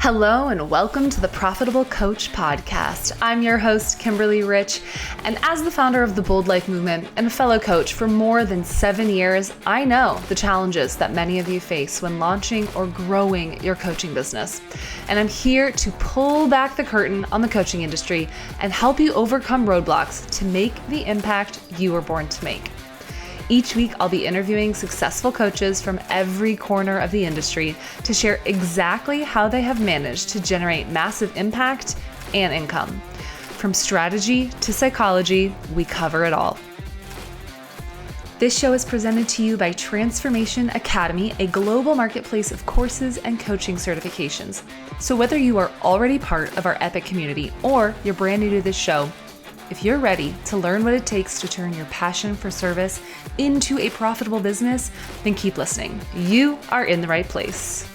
Hello and welcome to the Profitable Coach Podcast. I'm your host, Kimberly Rich, and as the founder of the Bold Life Movement and a fellow coach for more than 7 years, I know the challenges that many of you face when launching or growing your coaching business. And I'm here to pull back the curtain on the coaching industry and help you overcome roadblocks to make the impact you were born to make. Each week, I'll be interviewing successful coaches from every corner of the industry to share exactly how they have managed to generate massive impact and income. From strategy to psychology, we cover it all. This show is presented to you by Transformation Academy, a global marketplace of courses and coaching certifications. So whether you are already part of our epic community or you're brand new to this show, if you're ready to learn what it takes to turn your passion for service into a profitable business, then keep listening. You are in the right place.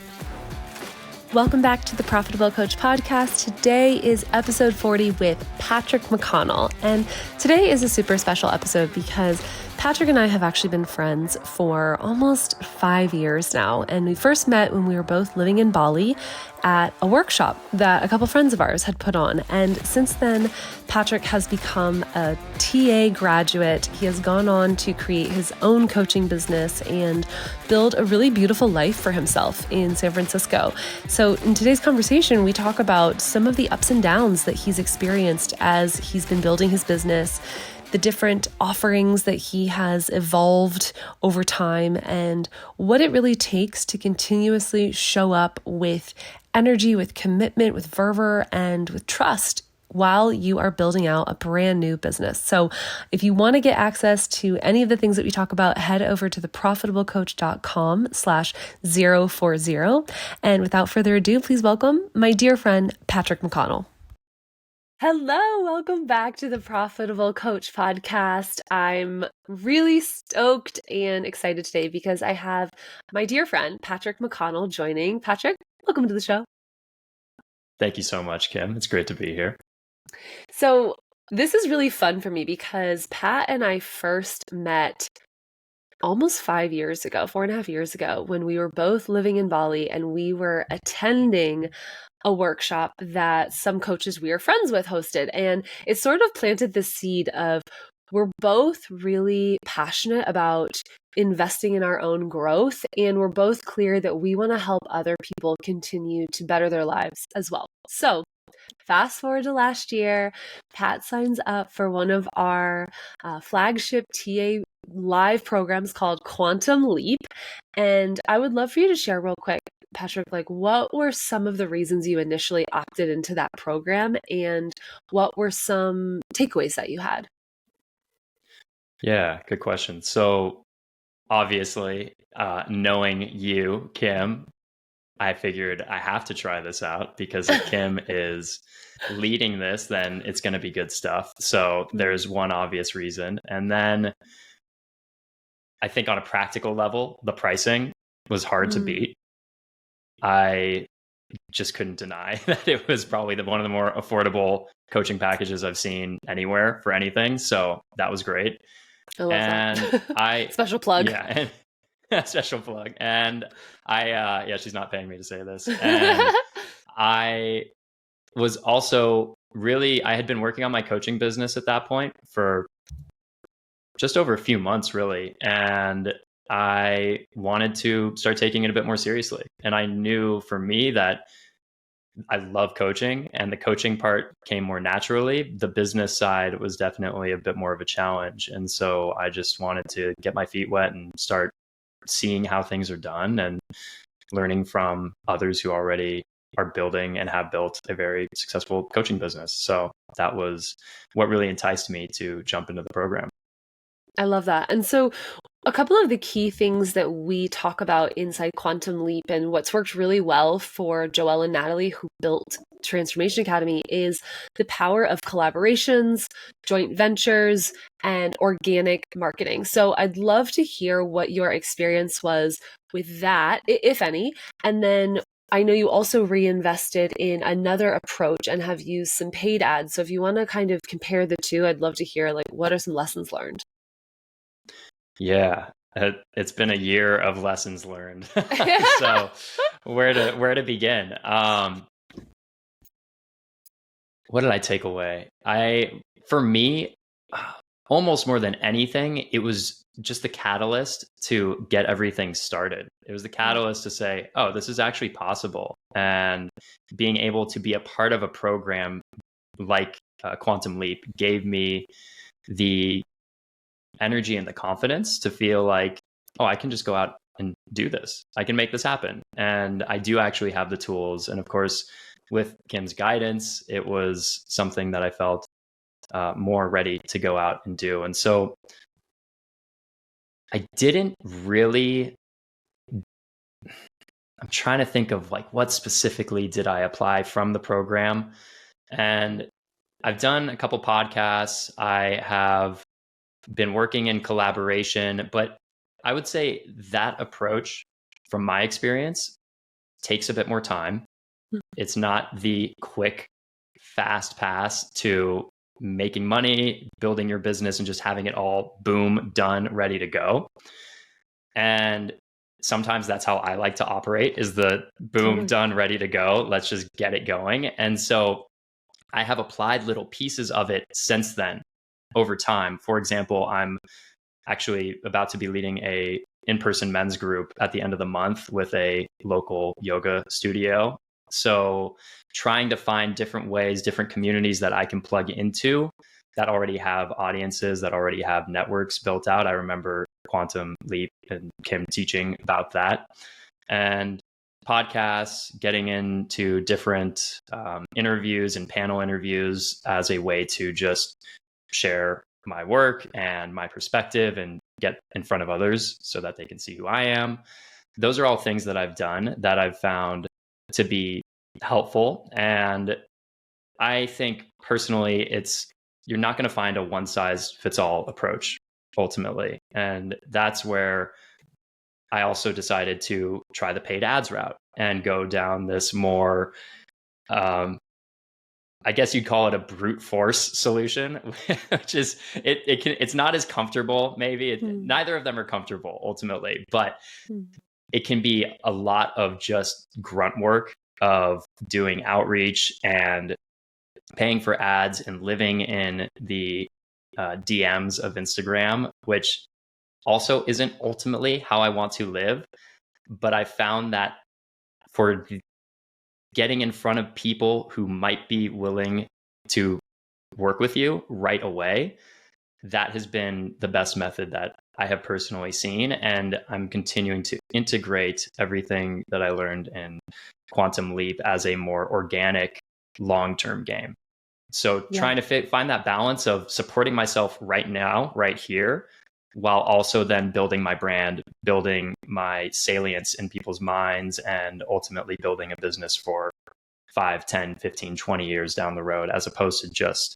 Welcome back to the Profitable Coach Podcast. Today is episode 40 with Patrick McConnell. And today is a super special episode because Patrick and I have actually been friends for almost 5 years now. And we first met when we were both living in Bali at a workshop that a couple friends of ours had put on. And since then, Patrick has become a TA graduate. He has gone on to create his own coaching business and build a really beautiful life for himself in San Francisco. So in today's conversation, we talk about some of the ups and downs that he's experienced as he's been building his business, the different offerings that he has evolved over time, and what it really takes to continuously show up with energy, with commitment, with fervor, and with trust while you are building out a brand new business. So if you want to get access to any of the things that we talk about, head over to theprofitablecoach.com/040. And without further ado, please welcome my dear friend, Patrick McConnell. Hello, welcome back to the Profitable Coach Podcast. I'm really stoked and excited today because I have my dear friend, Patrick McConnell, joining. Patrick, welcome to the show. Thank you so much, Kim. It's great to be here. So this is really fun for me because Pat and I first met almost 5 years ago, 4.5 years ago, when we were both living in Bali and we were attending a workshop that some coaches we are friends with hosted. And it sort of planted the seed of we're both really passionate about investing in our own growth. And we're both clear that we want to help other people continue to better their lives as well. So fast forward to last year, Pat signs up for one of our flagship TA live programs called Quantum Leap. And I would love for you to share real quick, Patrick, like what were some of the reasons you initially opted into that program and what were some takeaways that you had? Yeah, good question. So obviously, knowing you, Kim, I figured I have to try this out because if Kim is leading this, then it's going to be good stuff. So there's one obvious reason. And then I think on a practical level, the pricing was hard to beat. I just couldn't deny that it was probably one of the more affordable coaching packages I've seen anywhere for anything. So that was great. I love that. Special plug. Yeah. Special plug. And she's not paying me to say this. And I was also I had been working on my coaching business at that point for just over a few months, really. And I wanted to start taking it a bit more seriously. And I knew for me that I love coaching and the coaching part came more naturally. The business side was definitely a bit more of a challenge. And so I just wanted to get my feet wet and start seeing how things are done and learning from others who already are building and have built a very successful coaching business. So that was what really enticed me to jump into the program. I love that. And so a couple of the key things that we talk about inside Quantum Leap and what's worked really well for Joelle and Natalie, who built Transformation Academy, is the power of collaborations, joint ventures, and organic marketing. So I'd love to hear what your experience was with that, if any. And then I know you also reinvested in another approach and have used some paid ads. So if you want to kind of compare the two, I'd love to hear what are some lessons learned? Yeah, it's been a year of lessons learned. So where to begin? What did I take away? For me, almost more than anything, it was just the catalyst to get everything started. It was the catalyst to say, oh, this is actually possible. And being able to be a part of a program like Quantum Leap gave me the energy and the confidence to feel like, oh, I can just go out and do this. I can make this happen. And I do actually have the tools. And of course, with Kim's guidance, it was something that I felt more ready to go out and do. And so I didn't really, I'm trying to think of like what specifically did I apply from the program. And I've done a couple podcasts. I have been working in collaboration, but I would say that approach, from my experience, takes a bit more time. It's not the quick, fast pass to making money, building your business, and just having it all boom, done, ready to go. And sometimes that's how I like to operate, is the boom, done, ready to go. Let's just get it going. And so I have applied little pieces of it since then over time. For example, I'm actually about to be leading a in-person men's group at the end of the month with a local yoga studio. So trying to find different ways, different communities that I can plug into that already have audiences, that already have networks built out. I remember Quantum Leap and Kim teaching about that. And podcasts, getting into different interviews and panel interviews as a way to just share my work and my perspective and get in front of others so that they can see who I am. Those are all things that I've done that I've found to be helpful. And I think personally, you're not going to find a one size fits all approach ultimately. And that's where I also decided to try the paid ads route and go down this more, I guess you'd call it a brute force solution, which is it's not as comfortable. Maybe neither of them are comfortable ultimately, but it can be a lot of just grunt work of doing outreach and paying for ads and living in the DMs of Instagram, which also isn't ultimately how I want to live. But I found that for getting in front of people who might be willing to work with you right away, that has been the best method that I have personally seen. And I'm continuing to integrate everything that I learned in Quantum Leap as a more organic long-term game. So trying to find that balance of supporting myself right now, right here, while also then building my brand, building my salience in people's minds, and ultimately building a business for 5, 10, 15, 20 years down the road, as opposed to just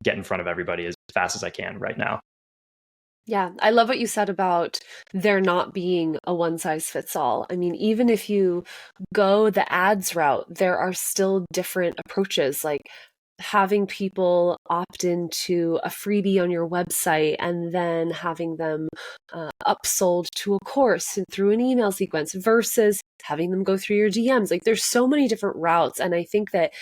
get in front of everybody as fast as I can right now. Yeah, I love what you said about there not being a one size fits all. I mean, even if you go the ads route, there are still different approaches, like having people opt into a freebie on your website and then having them upsold to a course and through an email sequence versus having them go through your DMs. Like there's so many different routes. And I think that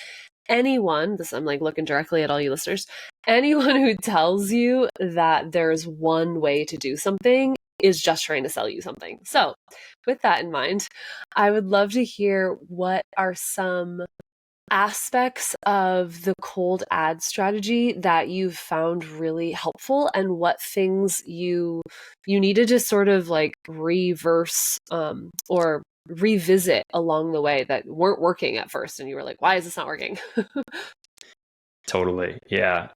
I'm like looking directly at all you listeners, anyone who tells you that there's one way to do something is just trying to sell you something. So with that in mind, I would love to hear what are some aspects of the cold ad strategy that you've found really helpful, and what things you needed to sort of like reverse or revisit along the way that weren't working at first and you were like, why is this not working? Totally. Yeah.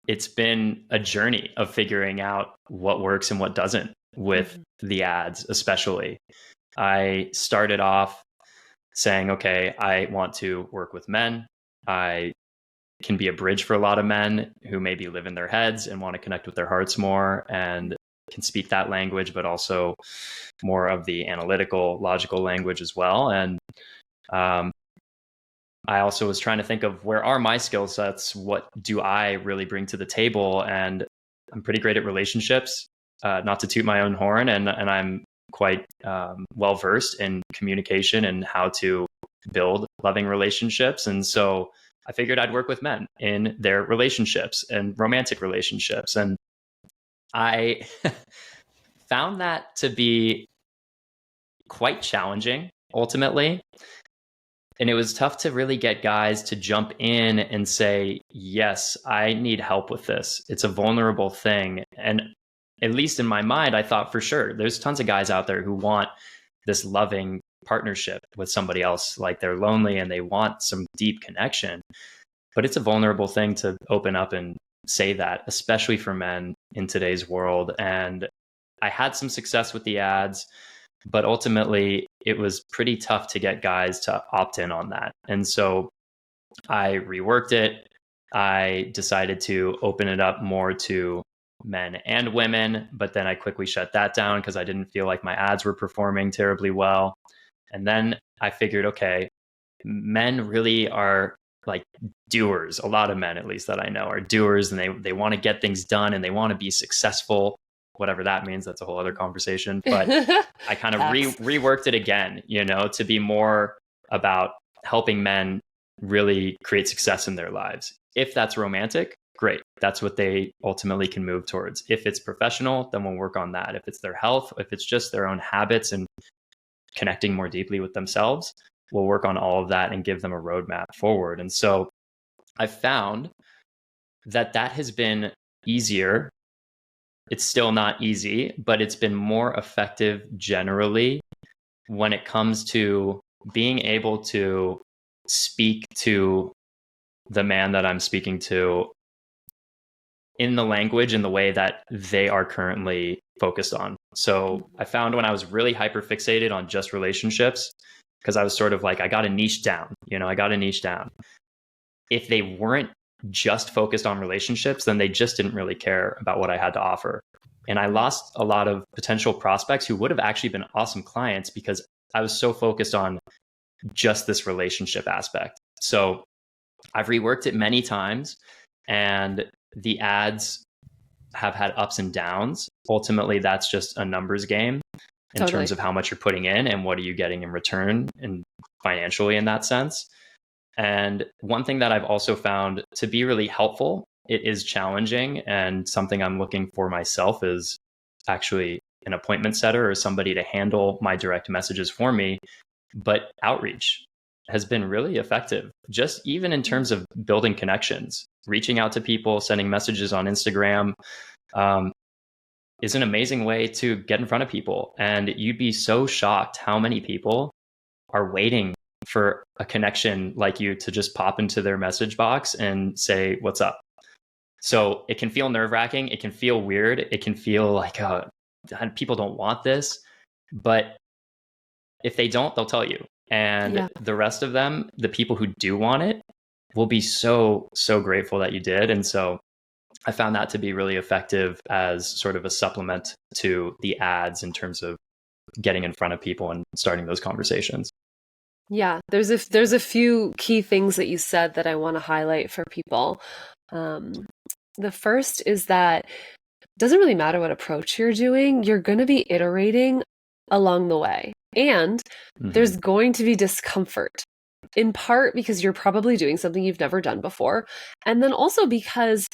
It's been a journey of figuring out what works and what doesn't with the ads, especially. I started off saying, okay, I want to work with men. I can be a bridge for a lot of men who maybe live in their heads and want to connect with their hearts more and can speak that language, but also more of the analytical, logical language as well. And I also was trying to think of where are my skill sets? What do I really bring to the table? And I'm pretty great at relationships, not to toot my own horn. And I'm quite well-versed in communication and how to build loving relationships. And so I figured I'd work with men in their relationships and romantic relationships. And I found that to be quite challenging ultimately. And it was tough to really get guys to jump in and say, yes, I need help with this. It's a vulnerable thing. And at least in my mind, I thought for sure, there's tons of guys out there who want this loving partnership with somebody else. Like they're lonely and they want some deep connection. But it's a vulnerable thing to open up and say that, especially for men in today's world. And I had some success with the ads, but ultimately it was pretty tough to get guys to opt in on that. And so I reworked it. I decided to open it up more to men and women, but then I quickly shut that down because I didn't feel like my ads were performing terribly well. And then I figured, okay, men really are like doers. A lot of men, at least that I know, are doers, and they want to get things done and they want to be successful. Whatever that means, that's a whole other conversation. But I kind of reworked it again, to be more about helping men really create success in their lives. If that's romantic, great. That's what they ultimately can move towards. If it's professional, then we'll work on that. If it's their health, if it's just their own habits and connecting more deeply with themselves, we'll work on all of that and give them a roadmap forward. And so I found that has been easier. It's still not easy, but it's been more effective generally when it comes to being able to speak to the man that I'm speaking to in the language and the way that they are currently focused on. So I found when I was really hyper fixated on just relationships, because I was sort of like, I got a niche down. If they weren't just focused on relationships, then they just didn't really care about what I had to offer. And I lost a lot of potential prospects who would have actually been awesome clients because I was so focused on just this relationship aspect. So I've reworked it many times, and the ads have had ups and downs. Ultimately, that's just a numbers game in terms of how much you're putting in and what are you getting in return, and financially in that sense. And one thing that I've also found to be really helpful, it is challenging, and something I'm looking for myself is actually an appointment setter or somebody to handle my direct messages for me. But outreach has been really effective, just even in terms of building connections. Reaching out to people, sending messages on Instagram is an amazing way to get in front of people. And you'd be so shocked how many people are waiting for a connection like you to just pop into their message box and say, what's up? So it can feel nerve-wracking. It can feel weird. It can feel like, oh, people don't want this. But if they don't, they'll tell you. And the rest of them, the people who do want it, will be so, so grateful that you did. And so I found that to be really effective as sort of a supplement to the ads in terms of getting in front of people and starting those conversations. Yeah, there's a few key things that you said that I want to highlight for people. The first is that it doesn't really matter what approach you're doing, you're going to be iterating along the way. And there's going to be discomfort, in part because you're probably doing something you've never done before. And then also because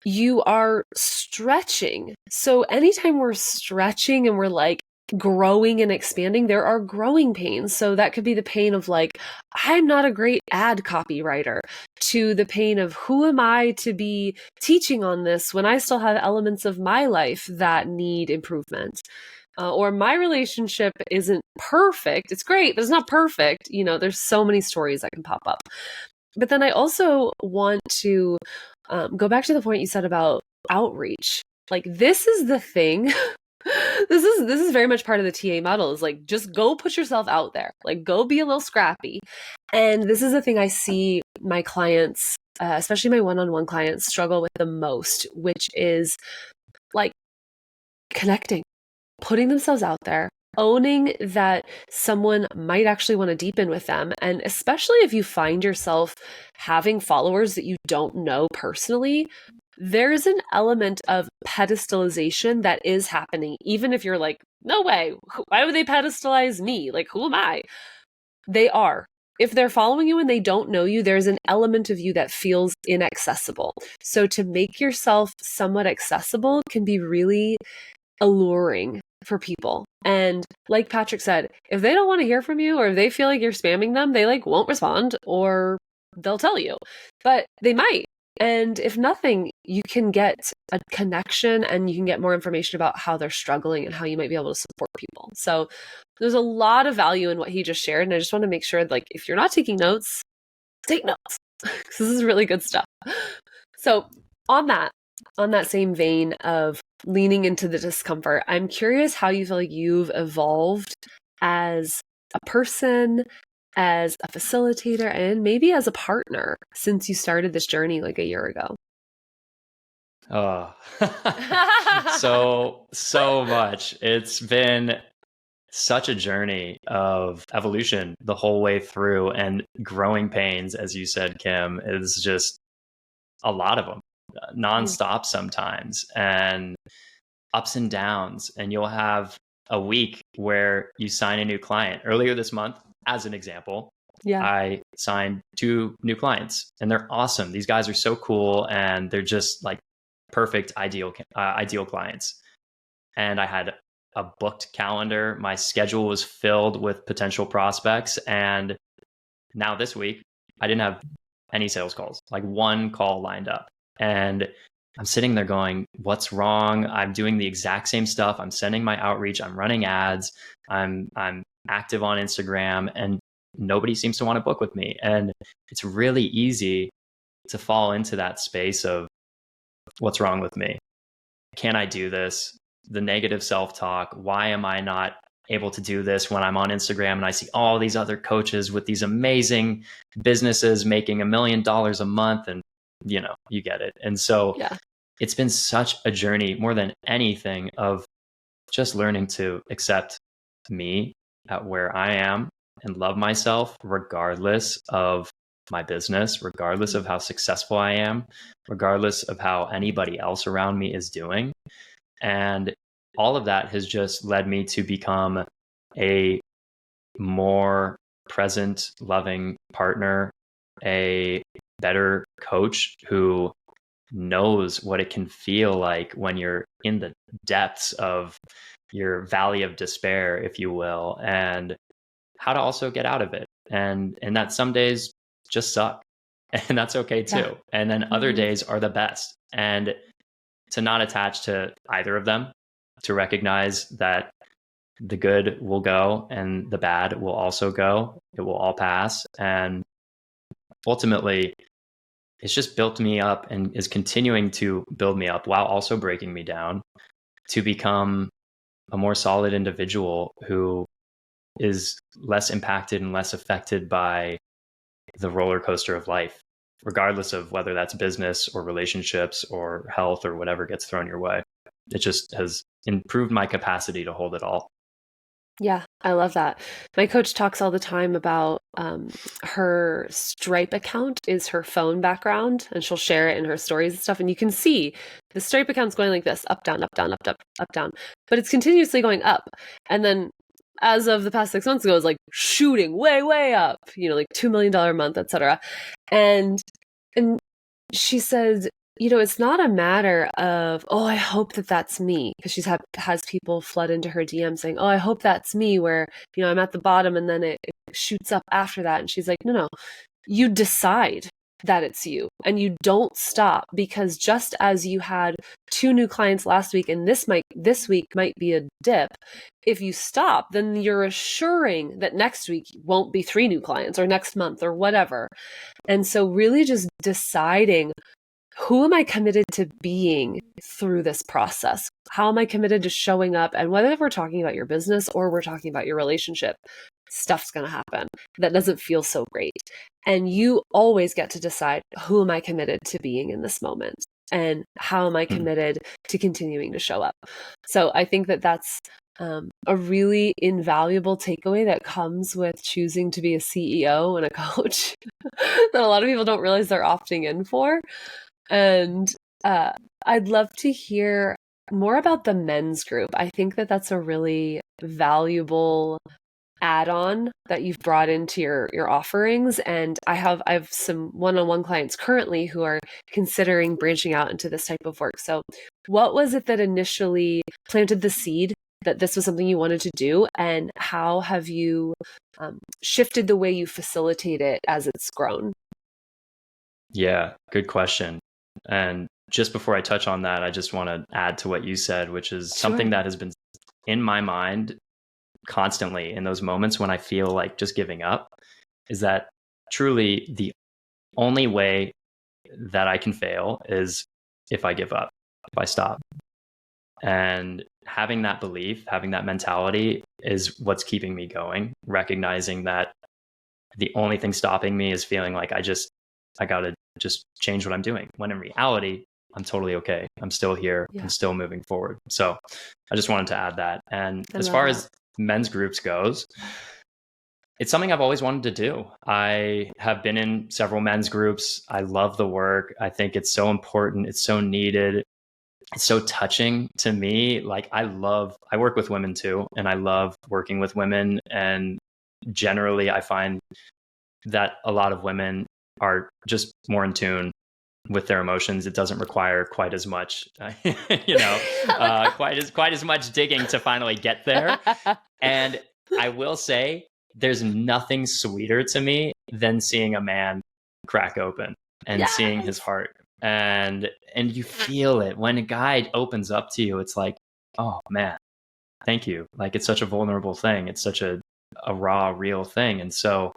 you are stretching. So anytime we're stretching and we're like growing and expanding, there are growing pains. So that could be the pain of like, I'm not a great ad copywriter, to the pain of who am I to be teaching on this when I still have elements of my life that need improvement. Or my relationship isn't perfect. It's great, but it's not perfect. There's so many stories that can pop up. But then I also want to go back to the point you said about outreach. Like, this is the thing. This is very much part of the TA model, is like, just go put yourself out there, like go be a little scrappy. And this is the thing I see my clients, especially my one-on-one clients, struggle with the most, which is like connecting, putting themselves out there, owning that someone might actually want to deepen with them. And especially if you find yourself having followers that you don't know personally, there's an element of pedestalization that is happening. Even if you're like, no way, why would they pedestalize me? Like, who am I? They are. if they're following you and they don't know you, there's an element of you that feels inaccessible. So to make yourself somewhat accessible can be really alluring for people. And like Patrick said, if they don't want to hear from you or if they feel like you're spamming them, they like won't respond or they'll tell you. But they might. And if nothing, you can get a connection and you can get more information about how they're struggling and how you might be able to support people. So there's a lot of value in what he just shared. And I just want to make sure, like, if you're not taking notes, take notes. This is really good stuff. So on that same vein of leaning into the discomfort, I'm curious how you feel like you've evolved as a person, as a facilitator, and maybe as a partner since you started this journey like a year ago. Oh, so much. It's been such a journey of evolution the whole way through, and growing pains, as you said, Kim, is just a lot of them, nonstop sometimes, and ups and downs. And you'll have a week where you sign a new client. Earlier this month, as an example, I signed 2 new clients, and they're awesome. These guys are so cool, and they're just like perfect, ideal clients. And I had a booked calendar. My schedule was filled with potential prospects. And now this week, I didn't have any sales calls, like 1 call lined up. And I'm sitting there going, what's wrong? I'm doing the exact same stuff. I'm sending my outreach. I'm running ads. I'm active on Instagram, and nobody seems to want to book with me. And it's really easy to fall into that space of what's wrong with me? Can I do this? The negative self-talk. Why am I not able to do this when I'm on Instagram and I see all these other coaches with these amazing businesses making $1 million a month? And you get it. And so it's been such a journey, more than anything, of just learning to accept me at where I am and love myself regardless of my business, regardless of how successful I am, regardless of how anybody else around me is doing. And all of that has just led me to become a more present, loving partner, a better coach who knows what it can feel like when you're in the depths of your valley of despair, if you will, and how to also get out of it. And that some days just suck, and that's okay too. Yeah. And then other days are the best. And to not attach to either of them, to recognize that the good will go and the bad will also go. It will all pass. And ultimately, it's just built me up and is continuing to build me up while also breaking me down to become a more solid individual who is less impacted and less affected by the roller coaster of life, regardless of whether that's business or relationships or health or whatever gets thrown your way. It just has improved my capacity to hold it all. Yeah, I love that. My coach talks all the time about her Stripe account is her phone background, and she'll share it in her stories and stuff. And you can see the Stripe account's going like this, up, down, up, down, up, up, up, down. But it's continuously going up. And then as of the past 6 months ago, it's like shooting way, way up, like $2 million a month, etc. And she said, it's not a matter of, oh, I hope that that's me, because she's has people flood into her DM saying, oh, I hope that's me, where, I'm at the bottom and then it shoots up after that. And she's like, no, you decide that it's you and you don't stop, because just as you had 2 new clients last week and this week might be a dip, if you stop, then you're assuring that next week won't be 3 new clients or next month or whatever. And so really just deciding, who am I committed to being through this process? How am I committed to showing up? And whether we're talking about your business or we're talking about your relationship, stuff's going to happen that doesn't feel so great. And you always get to decide, who am I committed to being in this moment? And how am I committed to continuing to show up? So I think that that's a really invaluable takeaway that comes with choosing to be a CEO and a coach that a lot of people don't realize they're opting in for. And I'd love to hear more about the men's group. I think that that's a really valuable add-on that you've brought into your offerings. And I have some one-on-one clients currently who are considering branching out into this type of work. So what was it that initially planted the seed that this was something you wanted to do, and how have you shifted the way you facilitate it as it's grown? Yeah, good question. And just before I touch on that, I just want to add to what you said, which is something that has been in my mind constantly in those moments when I feel like just giving up, is that truly the only way that I can fail is if I give up, if I stop. And having that belief, having that mentality is what's keeping me going, recognizing that the only thing stopping me is feeling like I got to just change what I'm doing. When in reality, I'm totally okay. I'm still here. I'm still moving forward. So I just wanted to add that. And as far as men's groups goes, it's something I've always wanted to do. I have been in several men's groups. I love the work. I think it's so important. It's so needed. It's so touching to me. Like I work with women too, and I love working with women. And generally I find that a lot of women are just more in tune with their emotions. It doesn't require quite as much, quite as much digging to finally get there. And I will say, there's nothing sweeter to me than seeing a man crack open and seeing his heart. And you feel it when a guy opens up to you. It's like, oh man, thank you. Like it's such a vulnerable thing. It's such a raw, real thing. And so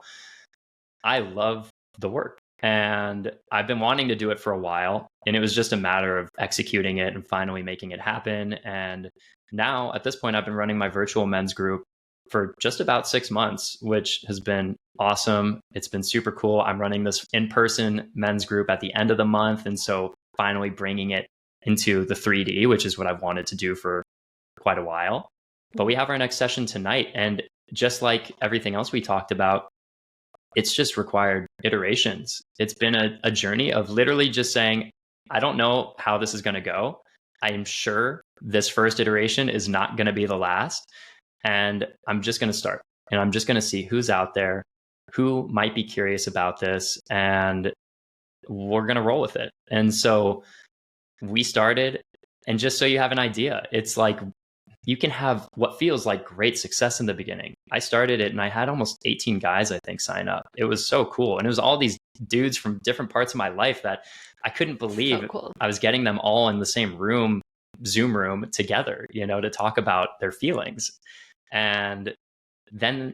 I love the work, and I've been wanting to do it for a while, and it was just a matter of executing it and finally making it happen. And now at this point, I've been running my virtual men's group for just about 6 months, which has been awesome. It's been super cool. I'm running this in-person men's group at the end of the month. And so finally bringing it into the 3D, which is what I've wanted to do for quite a while. But we have our next session tonight. And just like everything else we talked about, it's just required iterations. It's been a journey of literally just saying, I don't know how this is going to go. I am sure this first iteration is not going to be the last. And I'm just going to start, and I'm just going to see who's out there, who might be curious about this, and we're going to roll with it. And so we started, and just so you have an idea, it's like you can have what feels like great success in the beginning. I started it and I had almost 18 guys, I think, sign up. It was so cool. And it was all these dudes from different parts of my life that I couldn't believe. So cool. I was getting them all in the same room, Zoom room together, to talk about their feelings. And then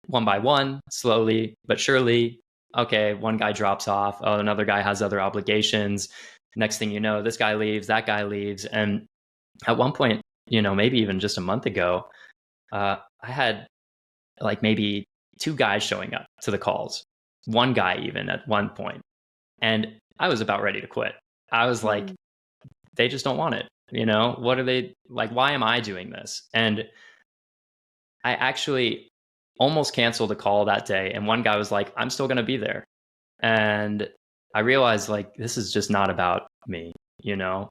one by one, slowly but surely, okay, one guy drops off. Oh, another guy has other obligations. Next thing you know, this guy leaves, that guy leaves. And at one point, maybe even just a month ago, I had like maybe 2 guys showing up to the calls, 1 guy even at one point. And I was about ready to quit. I was like, they just don't want it. What are they like? Why am I doing this? And I actually almost canceled a call that day. And one guy was like, I'm still going to be there. And I realized like, this is just not about me.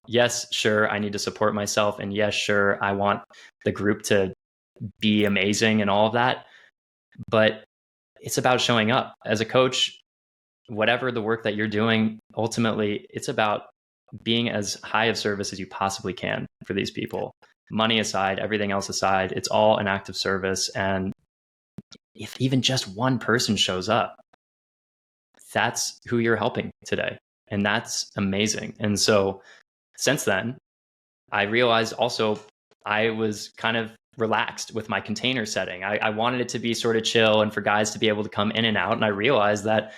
Yes, sure, I need to support myself. And yes, sure, I want the group to be amazing and all of that. But it's about showing up as a coach. Whatever the work that you're doing, ultimately, it's about being as high of service as you possibly can for these people. Money aside, everything else aside, it's all an act of service. And if even just one person shows up, that's who you're helping today. And that's amazing. And so since then, I realized also I was kind of relaxed with my container setting. I wanted it to be sort of chill and for guys to be able to come in and out. And I realized that,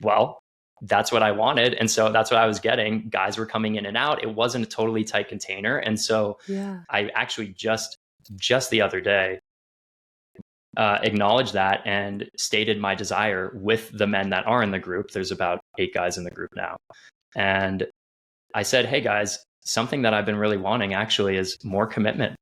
well, that's what I wanted. And so that's what I was getting. Guys were coming in and out. It wasn't a totally tight container. And so I actually just the other day acknowledged that and stated my desire with the men that are in the group. There's about 8 guys in the group now. And I said, hey guys, something that I've been really wanting actually is more commitment,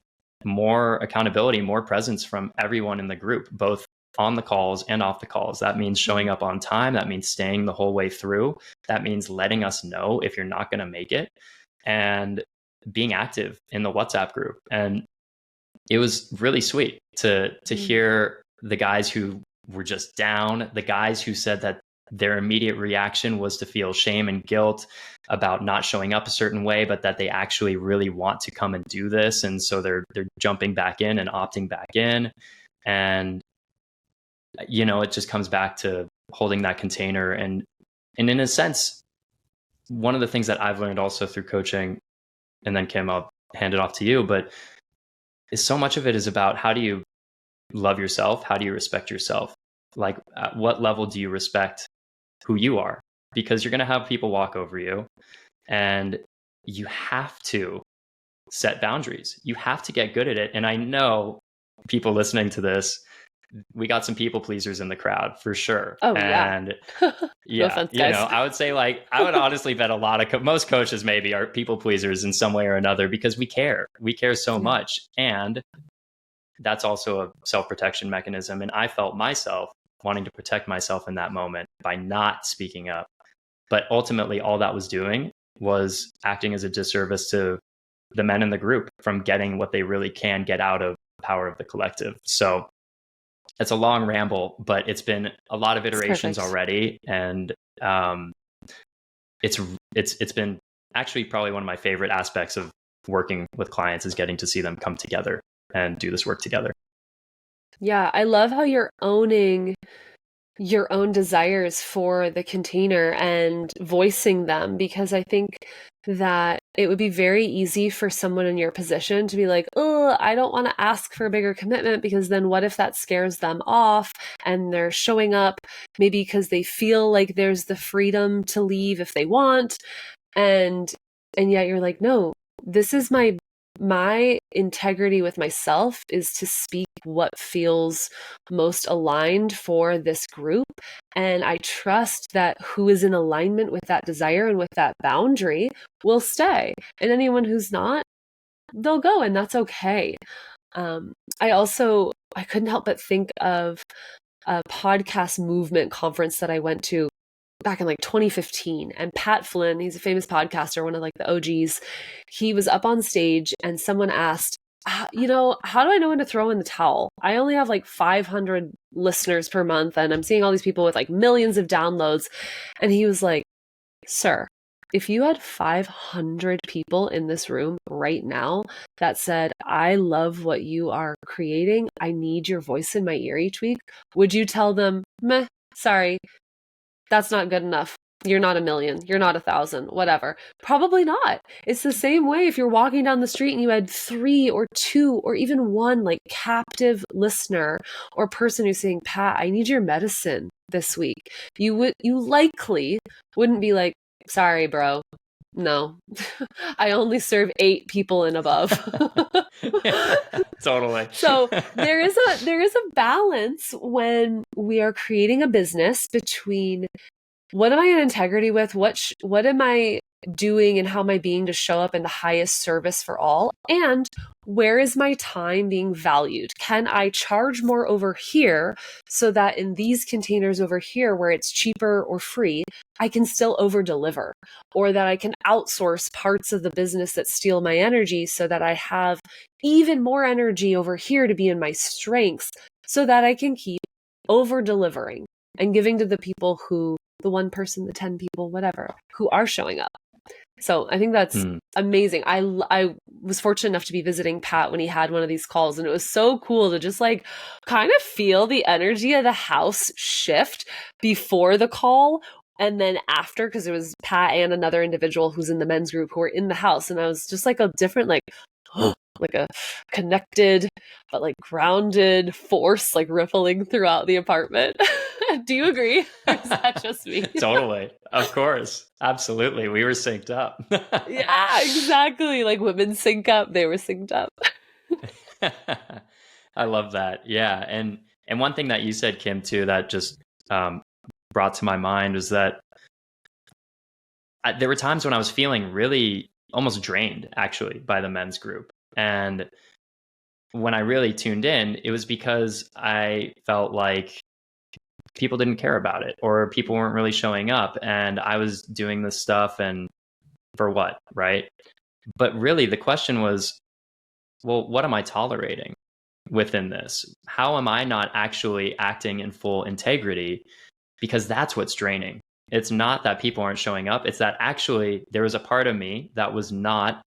more accountability, more presence from everyone in the group, both on the calls and off the calls. That means showing up on time. That means staying the whole way through. That means letting us know if you're not going to make it, and being active in the WhatsApp group. And it was really sweet to hear the guys who were just down, the guys who said that their immediate reaction was to feel shame and guilt about not showing up a certain way, but that they actually really want to come and do this. And so they're jumping back in and opting back in. And, you know, it just comes back to holding that container. And in a sense, one of the things that I've learned also through coaching, and then Kim, I'll hand it off to you, but is so much of it is about how do you love yourself? How do you respect yourself? Like, at what level do you respect who you are? Because you're going to have people walk over you, and you have to set boundaries. You have to get good at it. And I know people listening to this, we got some people pleasers in the crowd for sure. Oh, and yeah. yeah, No offense, you guys. know, I would say, like, I would honestly bet a lot of most coaches maybe are people pleasers in some way or another, because we care so much. And that's also a self-protection mechanism. And I felt myself wanting to protect myself in that moment by not speaking up. But ultimately, all that was doing was acting as a disservice to the men in the group from getting what they really can get out of the power of the collective. So it's a long ramble, but it's been a lot of iterations already. And it's been actually probably one of my favorite aspects of working with clients, is getting to see them come together and do this work together. Yeah, I love how you're owning your own desires for the container and voicing them, because I think that it would be very easy for someone in your position to be like, oh, I don't want to ask for a bigger commitment, because then what if that scares them off and they're showing up maybe because they feel like there's the freedom to leave if they want. And yet you're like, no, this is my integrity with myself is to speak what feels most aligned for this group. And I trust that who is in alignment with that desire and with that boundary will stay. And anyone who's not, they'll go, and that's okay. I couldn't help but think of a podcast movement conference that I went to back in like 2015, and Pat Flynn, he's a famous podcaster, one of like the OGs, he was up on stage and someone asked, you know, how do I know when to throw in the towel? I only have like 500 listeners per month and I'm seeing all these people with like millions of downloads. And he was like, sir, if you had 500 people in this room right now that said, I love what you are creating, I need your voice in my ear each week, would you tell them, meh, sorry, that's not good enough, you're not a million, you're not 1,000, whatever? Probably not. It's the same way if you're walking down the street and you had 3 or 2 or even 1 like captive listener or person who's saying, Pat, I need your medicine this week. You likely wouldn't be like, sorry, bro. No, I only serve 8 people and above. Yeah, totally. So there is a balance when we are creating a business between what am I in integrity with, what am I doing and how am I being to show up in the highest service for all, and where is my time being valued? Can I charge more over here so that in these containers over here where it's cheaper or free, I can still over deliver, or that I can outsource parts of the business that steal my energy so that I have even more energy over here to be in my strengths so that I can keep over delivering and giving to the people who, the 1 person, the 10 people, whatever, who are showing up. So I think that's amazing. I was fortunate enough to be visiting Pat when he had one of these calls, and it was so cool to just like kind of feel the energy of the house shift before the call and then after, because it was Pat and another individual who's in the men's group who were in the house, and I was just like a different like like a connected but like grounded force like rippling throughout the apartment. Do you agree? Or is that just me? Totally. Of course. Absolutely. We were synced up. Yeah, exactly. Like women sync up, they were synced up. I love that. Yeah. And one thing that you said, Kim, too, that just brought to my mind was that there were times when I was feeling really almost drained, actually, by the men's group. And when I really tuned in, it was because I felt like people didn't care about it, or people weren't really showing up, and I was doing this stuff, and for what, right? But really the question was, well, what am I tolerating? within this? How am I not actually acting in full integrity? Because that's what's draining. It's not that people aren't showing up. It's that actually there was a part of me that was not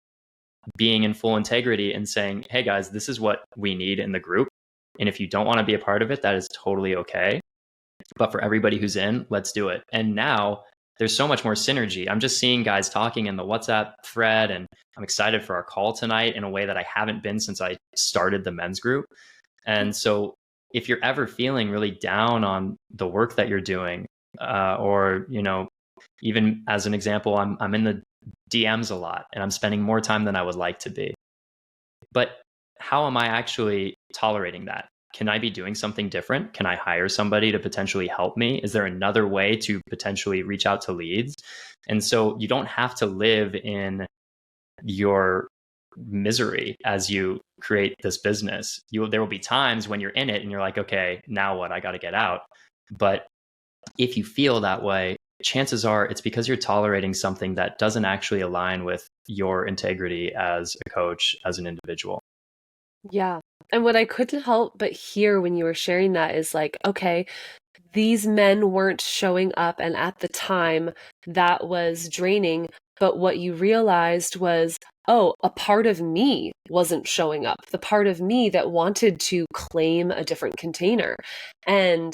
being in full integrity and saying, hey guys, this is what we need in the group. And if you don't want to be a part of it, that is totally okay. But for everybody who's in, let's do it. And now there's so much more synergy. I'm just seeing guys talking in the WhatsApp thread, and I'm excited for our call tonight in a way that I haven't been since I started the men's group. And so if you're ever feeling really down on the work that you're doing, or, you know, even as an example, I'm in the DMs a lot and I'm spending more time than I would like to be. But how am I actually tolerating that? Can I be doing something different? Can I hire somebody to potentially help me? Is there another way to potentially reach out to leads? And so you don't have to live in your misery as you create this business. There will be times when you're in it and you're like, okay, now what? I got to get out. But if you feel that way, chances are it's because you're tolerating something that doesn't actually align with your integrity as a coach, as an individual. Yeah. And what I couldn't help but hear when you were sharing that is like, okay, these men weren't showing up, and at the time that was draining. But what you realized was, oh, a part of me wasn't showing up, the part of me that wanted to claim a different container. And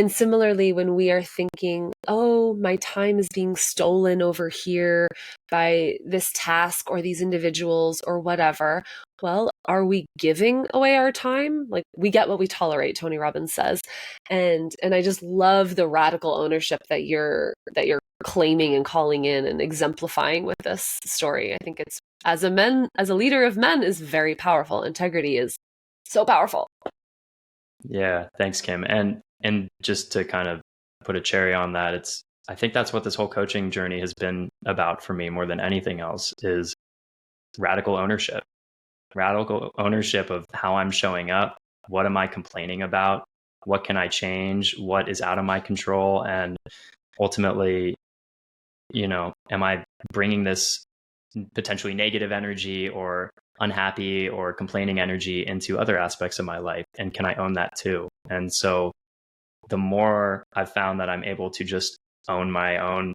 similarly, when we are thinking, oh, my time is being stolen over here by this task or these individuals or whatever, well, are we giving away our time? Like, we get what we tolerate, Tony Robbins says. And I just love the radical ownership that you're claiming and calling in and exemplifying with this story. I think it's, as a leader of men, is very powerful. Integrity is so powerful. Yeah, thanks, Kim. And just to kind of put a cherry on that, I think that's what this whole coaching journey has been about for me more than anything else, is radical ownership. Radical ownership of how I'm showing up. What am I complaining about? What can I change? What is out of my control? And ultimately, you know, am I bringing this potentially negative energy or unhappy or complaining energy into other aspects of my life? And can I own that too? And so the more I've found that I'm able to just own my own,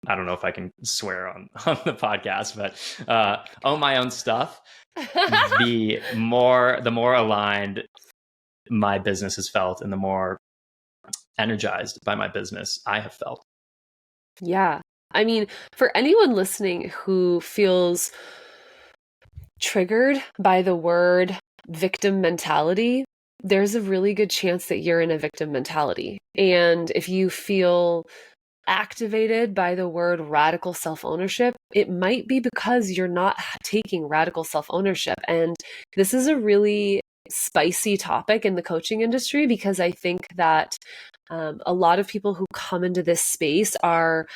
I don't know if I can swear on the podcast, but own my own stuff, the more aligned my business has felt and the more energized by my business I have felt. Yeah. I mean, for anyone listening who feels triggered by the word victim mentality, there's a really good chance that you're in a victim mentality. And if you feel activated by the word radical self-ownership, it might be because you're not taking radical self-ownership. And this is a really spicy topic in the coaching industry, because I think that a lot of people who come into this space are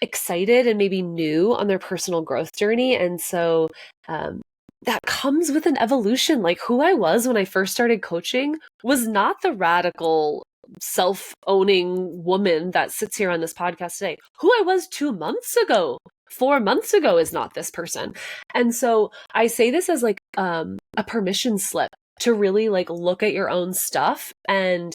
excited and maybe new on their personal growth journey. And so that comes with an evolution. Like, who I was when I first started coaching was not the radical self-owning woman that sits here on this podcast today. Who I was 2 months ago, 4 months ago is not this person. And so I say this as like a permission slip to really like look at your own stuff and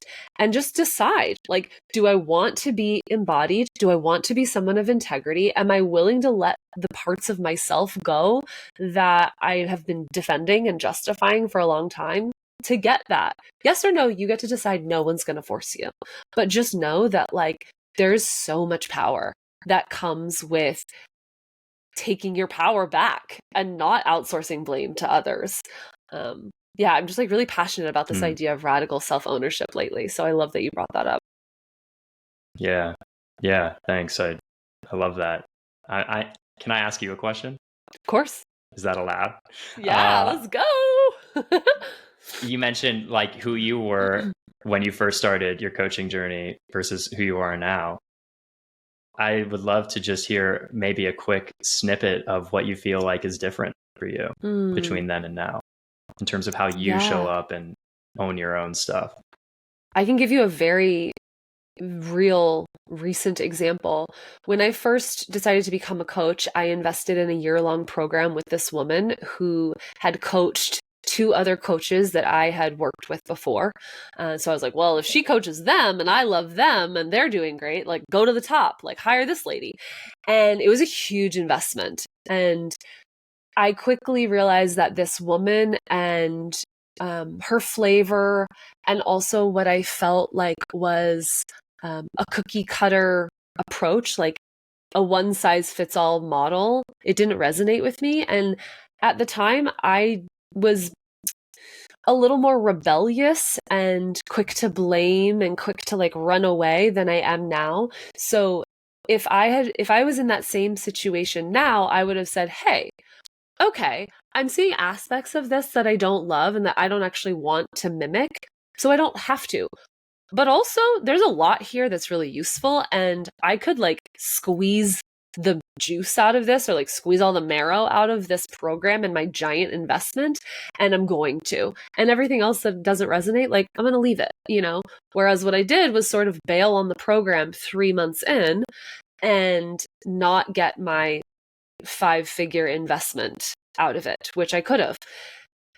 just decide, like, do I want to be embodied? Do I want to be someone of integrity? Am I willing to let the parts of myself go that I have been defending and justifying for a long time to get that? Yes or no, you get to decide. No one's going to force you. But just know that, like, there's so much power that comes with taking your power back and not outsourcing blame to others. Yeah, I'm just like really passionate about this idea of radical self-ownership lately. So I love that you brought that up. Yeah. Thanks. I love that. I can I ask you a question? Of course. Is that allowed? Yeah, let's go. You mentioned like who you were when you first started your coaching journey versus who you are now. I would love to just hear maybe a quick snippet of what you feel like is different for you between then and now, in terms of how you show up and own your own stuff. I can give you a very real recent example. When I first decided to become a coach, I invested in a year-long program with this woman who had coached two other coaches that I had worked with before. So I was like, well, if she coaches them and I love them and they're doing great, like go to the top, like hire this lady. And it was a huge investment. And I quickly realized that this woman and her flavor, and also what I felt like was a cookie cutter approach, like a one size fits all model, it didn't resonate with me. And at the time, I was a little more rebellious and quick to blame and quick to like run away than I am now. So if I was in that same situation now, I would have said, hey, okay, I'm seeing aspects of this that I don't love and that I don't actually want to mimic. So I don't have to. But also, there's a lot here that's really useful, and I could like squeeze the juice out of this, or like squeeze all the marrow out of this program and my giant investment, and I'm going to. And everything else that doesn't resonate, like I'm going to leave it, you know? Whereas what I did was sort of bail on the program 3 months in and not get my 5-figure investment out of it, which I could have.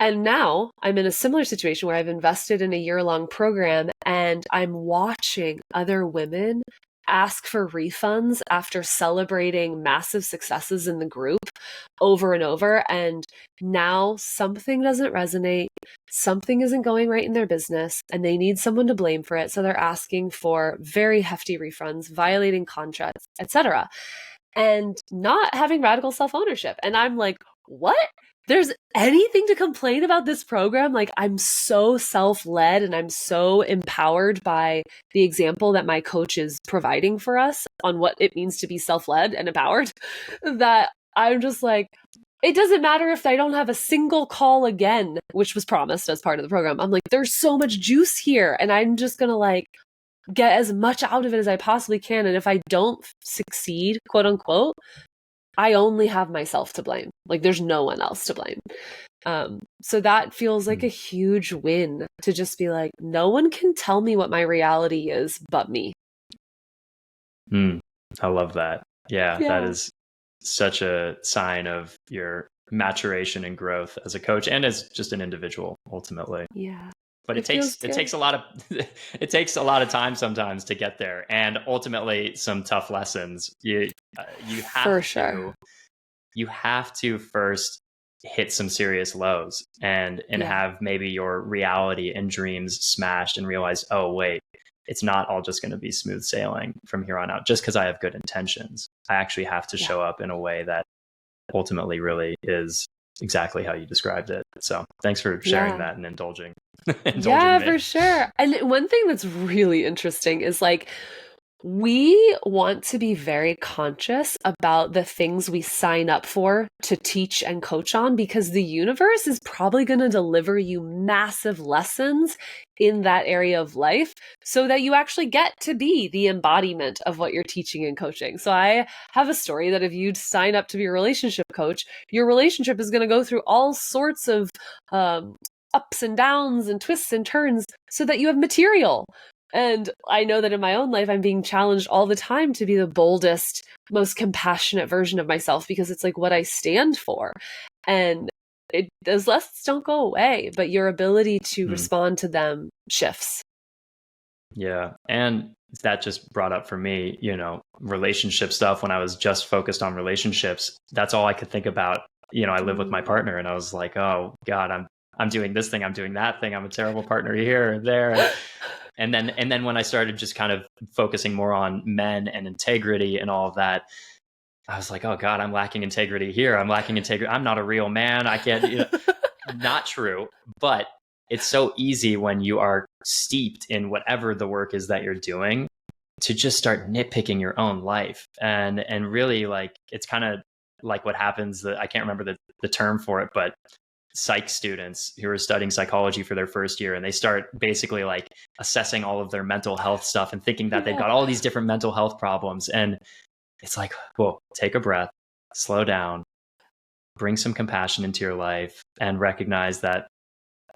And now I'm in a similar situation where I've invested in a year-long program and I'm watching other women ask for refunds after celebrating massive successes in the group over and over. And now something doesn't resonate, something isn't going right in their business, and they need someone to blame for it. So they're asking for very hefty refunds, violating contracts, etc., and not having radical self-ownership. And I'm like, what? There's anything to complain about this program? Like, I'm so self-led and I'm so empowered by the example that my coach is providing for us on what it means to be self-led and empowered, that I'm just like, it doesn't matter if I don't have a single call again, which was promised as part of the program. I'm like, there's so much juice here, and I'm just gonna like get as much out of it as I possibly can. And if I don't succeed, quote unquote, I only have myself to blame. Like there's no one else to blame. So that feels like a huge win, to just be like, no one can tell me what my reality is but me. I love that. Yeah, that is such a sign of your maturation and growth as a coach and as just an individual ultimately. Yeah. But it takes a lot of time sometimes to get there, and ultimately some tough lessons. You have to first hit some serious lows and have maybe your reality and dreams smashed and realize, oh wait, it's not all just going to be smooth sailing from here on out just because I have good intentions. I actually have to show up in a way that ultimately really is exactly how you described it. So thanks for sharing that and indulging yeah, me. For sure. And one thing that's really interesting is like, we want to be very conscious about the things we sign up for to teach and coach on, because the universe is probably going to deliver you massive lessons in that area of life so that you actually get to be the embodiment of what you're teaching and coaching. So I have a story that if you sign up to be a relationship coach, your relationship is going to go through all sorts of ups and downs and twists and turns so that you have material. And I know that in my own life, I'm being challenged all the time to be the boldest, most compassionate version of myself, because it's like what I stand for. And those lessons don't go away, but your ability to respond to them shifts. Yeah. And that just brought up for me, relationship stuff. When I was just focused on relationships, that's all I could think about. I live with my partner, and I was like, oh God, I'm doing this thing, I'm doing that thing, I'm a terrible partner here and there. And then when I started just kind of focusing more on men and integrity and all of that, I was like, oh God, I'm lacking integrity here. I'm lacking integrity. I'm not a real man. I can't, not true. But it's so easy when you are steeped in whatever the work is that you're doing to just start nitpicking your own life. And really, like, it's kind of like what happens, I can't remember the term for it, but psych students who are studying psychology for their first year, and they start basically like assessing all of their mental health stuff and thinking that they've got all these different mental health problems. And it's like, whoa, take a breath, slow down, bring some compassion into your life, and recognize that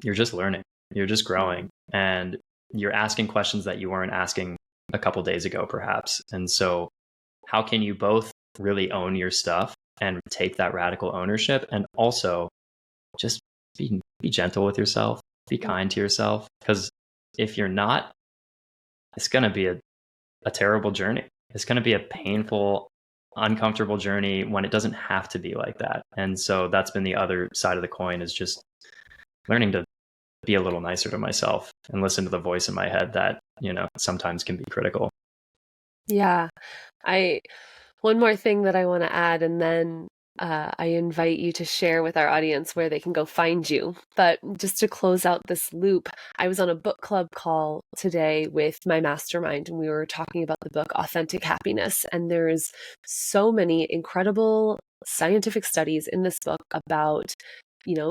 you're just learning, you're just growing, and you're asking questions that you weren't asking a couple days ago, perhaps. And so how can you both really own your stuff and take that radical ownership, and also just be be gentle with yourself, be kind to yourself. Because if you're not, it's going to be a terrible journey. It's going to be a painful, uncomfortable journey when it doesn't have to be like that. And so that's been the other side of the coin, is just learning to be a little nicer to myself and listen to the voice in my head that, sometimes can be critical. Yeah. One more thing that I want to add, and then I invite you to share with our audience where they can go find you. But just to close out this loop, I was on a book club call today with my mastermind, and we were talking about the book Authentic Happiness. And there's so many incredible scientific studies in this book about,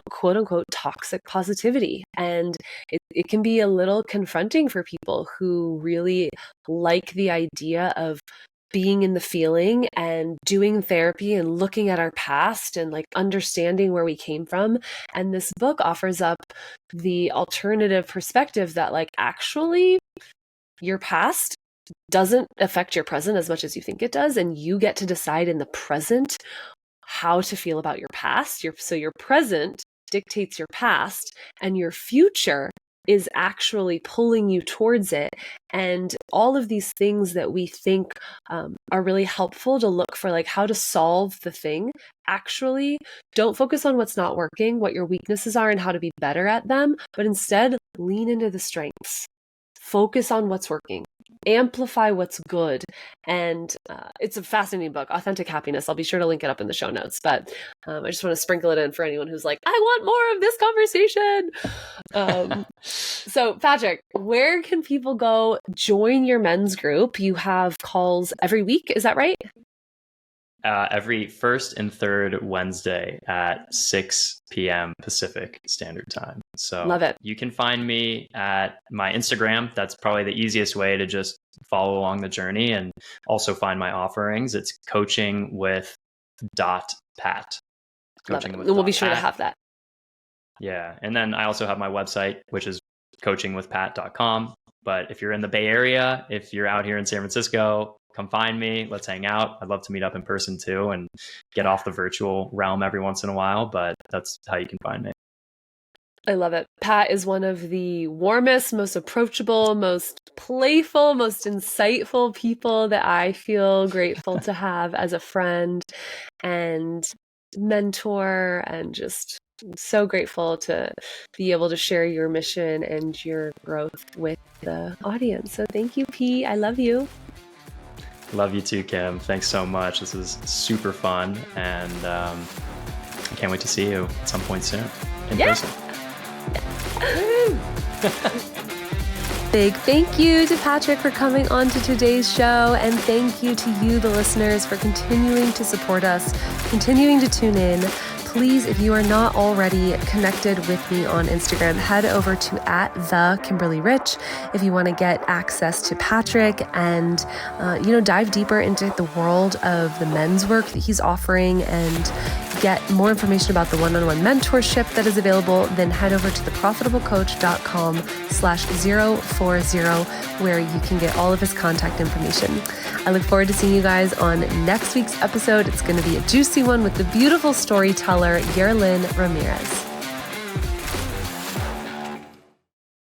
quote unquote, toxic positivity. And it can be a little confronting for people who really like the idea of being in the feeling and doing therapy and looking at our past and like understanding where we came from. And this book offers up the alternative perspective that like actually your past doesn't affect your present as much as you think it does. And you get to decide in the present how to feel about your past. So your present dictates your past, and your future is actually pulling you towards it. And all of these things that we think are really helpful to look for, like how to solve the thing, actually don't focus on what's not working, what your weaknesses are and how to be better at them, but instead lean into the strengths. Focus on what's working. Amplify what's good. And it's a fascinating book, Authentic Happiness. I'll be sure to link it up in the show notes. But I just want to sprinkle it in for anyone who's like, I want more of this conversation. So Patrick, where can people go join your men's group? You have calls every week. Is that right? Every first and third Wednesday at 6 p.m. Pacific Standard Time. So love it. You can find me at my Instagram. That's probably the easiest way to just follow along the journey and also find my offerings. It's coachingwith.pat. Coaching with we'll be sure to have that. Yeah. And then I also have my website, which is coachingwithpat.com. But if you're in the Bay Area, if you're out here in San Francisco, come find me. Let's hang out. I'd love to meet up in person too and get off the virtual realm every once in a while, but that's how you can find me. I love it. Pat is one of the warmest, most approachable, most playful, most insightful people that I feel grateful to have as a friend and mentor, and just so grateful to be able to share your mission and your growth with the audience. So thank you, P. I love you. Love you too, Kim. Thanks so much. This is super fun, and I can't wait to see you at some point soon in person. Big thank you to Patrick for coming on to today's show, and thank you to you, the listeners, for continuing to support us, continuing to tune in. Please, if you are not already connected with me on Instagram, head over to @the_Kimberly_Rich if you want to get access to Patrick and dive deeper into the world of the men's work that he's offering and get more information about the one-on-one mentorship that is available. Then head over to theprofitablecoach.com/040 where you can get all of his contact information. I look forward to seeing you guys on next week's episode. It's going to be a juicy one with the beautiful storyteller, Yerlyn Ramirez.